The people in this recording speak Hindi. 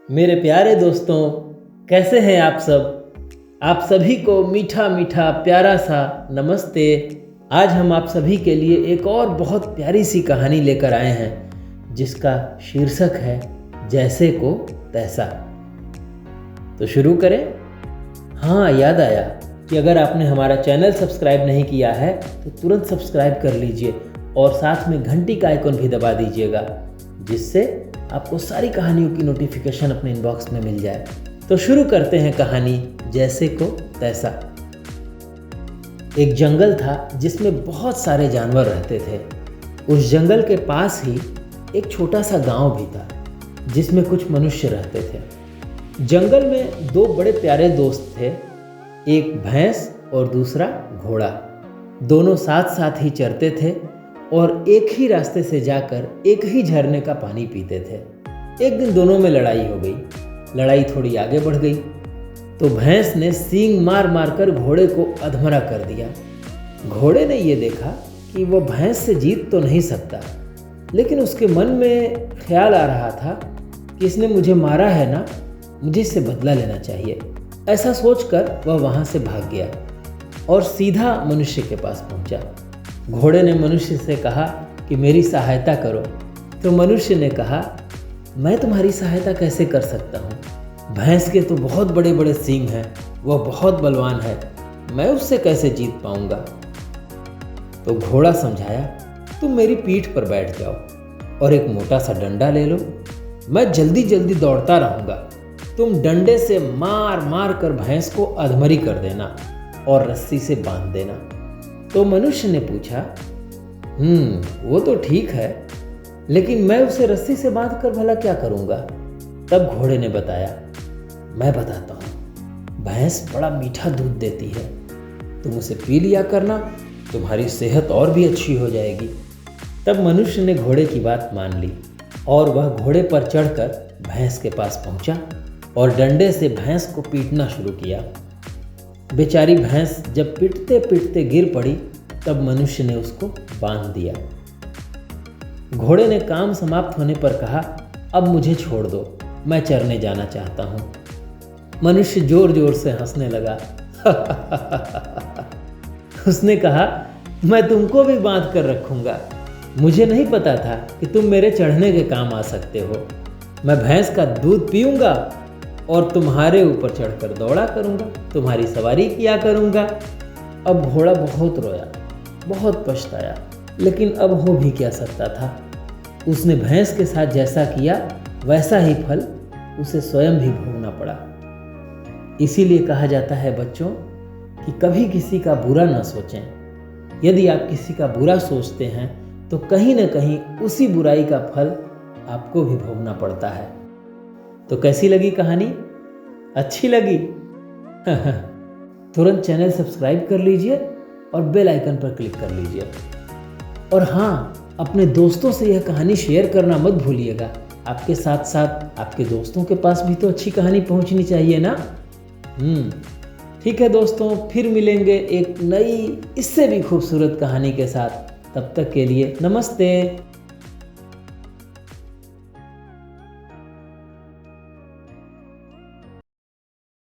मेरे प्यारे दोस्तों, कैसे हैं आप सब। आप सभी को मीठा मीठा प्यारा सा नमस्ते। आज हम आप सभी के लिए एक और बहुत प्यारी सी कहानी लेकर आए हैं जिसका शीर्षक है जैसे को तैसा। तो शुरू करें। हाँ, याद आया कि अगर आपने हमारा चैनल सब्सक्राइब नहीं किया है तो तुरंत सब्सक्राइब कर लीजिए और साथ में घंटी का आइकन भी दबा दीजिएगा, जिससे आपको सारी कहानियों की नोटिफिकेशन अपने इनबॉक्स में मिल जाए। तो शुरू करते हैं कहानी जैसे को तैसा। एक जंगल था जिसमें बहुत सारे जानवर रहते थे। उस जंगल के पास ही एक छोटा सा गांव भी था जिसमें कुछ मनुष्य रहते थे। जंगल में दो बड़े प्यारे दोस्त थे, एक भैंस और दूसरा घोड़ा। दोनों साथ साथ ही चरते थे और एक ही रास्ते से जाकर एक ही झरने का पानी पीते थे। एक दिन दोनों में लड़ाई हो गई। लड़ाई थोड़ी आगे बढ़ गई तो भैंस ने सींग मार मार कर घोड़े को अधमरा कर दिया। घोड़े ने यह देखा कि वह भैंस से जीत तो नहीं सकता, लेकिन उसके मन में ख्याल आ रहा था कि इसने मुझे मारा है ना, मुझे इससे बदला लेना चाहिए। ऐसा सोचकर वह वहां से भाग गया और सीधा मनुष्य के पास पहुंचा। घोड़े ने मनुष्य से कहा कि मेरी सहायता करो। तो मनुष्य ने कहा, मैं तुम्हारी सहायता कैसे कर सकता हूँ? भैंस के तो बहुत बड़े बड़े सींग हैं, वह बहुत बलवान है, मैं उससे कैसे जीत पाऊंगा? तो घोड़ा समझाया, तुम मेरी पीठ पर बैठ जाओ और एक मोटा सा डंडा ले लो, मैं जल्दी जल्दी दौड़ता रहूंगा। तुम डंडे से मार मार कर भैंस को अधमरी कर देना और रस्सी से बांध देना। तो मनुष्य ने पूछा, वो तो ठीक है, लेकिन मैं उसे रस्सी से बांधकर भला क्या करूंगा? तब घोड़े ने बताया, मैं बताता हूं, भैंस बड़ा मीठा दूध देती है, तुम उसे पी लिया करना, तुम्हारी सेहत और भी अच्छी हो जाएगी। तब मनुष्य ने घोड़े की बात मान ली और वह घोड़े पर चढ़कर भैंस के पास पहुंचा और डंडे से भैंस को पीटना शुरू किया। बेचारी भैंस जब पिटते पिटते गिर पड़ी तब मनुष्य ने उसको बांध दिया। घोड़े ने काम समाप्त होने पर कहा, अब मुझे छोड़ दो, मैं चरने जाना चाहता हूं। मनुष्य जोर जोर से हंसने लगा। उसने कहा, मैं तुमको भी बांध कर रखूंगा, मुझे नहीं पता था कि तुम मेरे चढ़ने के काम आ सकते हो। मैं भैंस का दूध पीऊंगा और तुम्हारे ऊपर चढ़कर दौड़ा करूंगा, तुम्हारी सवारी किया करूंगा। अब घोड़ा बहुत रोया, बहुत पछताया, लेकिन अब हो भी क्या सकता था। उसने भैंस के साथ जैसा किया वैसा ही फल उसे स्वयं भी भोगना पड़ा। इसीलिए कहा जाता है बच्चों कि कभी किसी का बुरा न सोचें। यदि आप किसी का बुरा सोचते हैं तो कहीं न कहीं उसी बुराई का फल आपको भी भोगना पड़ता है। तो कैसी लगी कहानी? अच्छी लगी? तुरंत चैनल सब्सक्राइब कर लीजिए और बेल आइकन पर क्लिक कर लीजिए। और हाँ, अपने दोस्तों से यह कहानी शेयर करना मत भूलिएगा। आपके साथ साथ आपके दोस्तों के पास भी तो अच्छी कहानी पहुंचनी चाहिए ना। ठीक है दोस्तों, फिर मिलेंगे एक नई इससे भी खूबसूरत कहानी के साथ। तब तक के लिए नमस्ते।